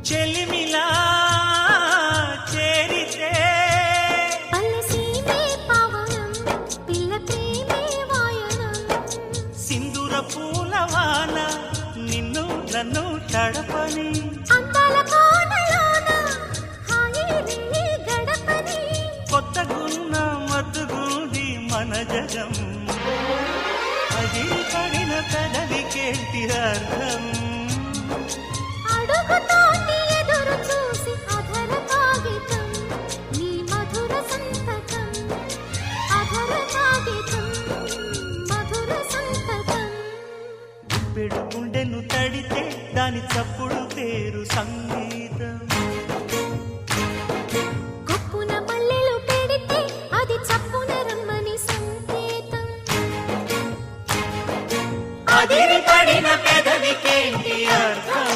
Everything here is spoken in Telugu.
చెలిమిలా చేరితే అలసీమే పవనం పిల్ల ప్రేమే వాయనం సింధూర పూలవాన నిన్ను నన్ను తడపని అందాల కోనలోన హాయిని గడపని కొత్తగున్న మత్తుగుంది మన జగం అది పడిన పెదవికేంటి అర్థం అడుగుతోటి ఎదురు చూసి అధర కాగితం నీ మధుర సంతకం అధర కాగితం మధుర సంతకం పెడు గుండెను తడితే దాని చప్పుడు పేరు సంగీతం కొప్పున మల్లెలు పెడితే అది చప్పున రమ్మని సంకేతం అదిరి పడిన పెదవికేంటి అర్థం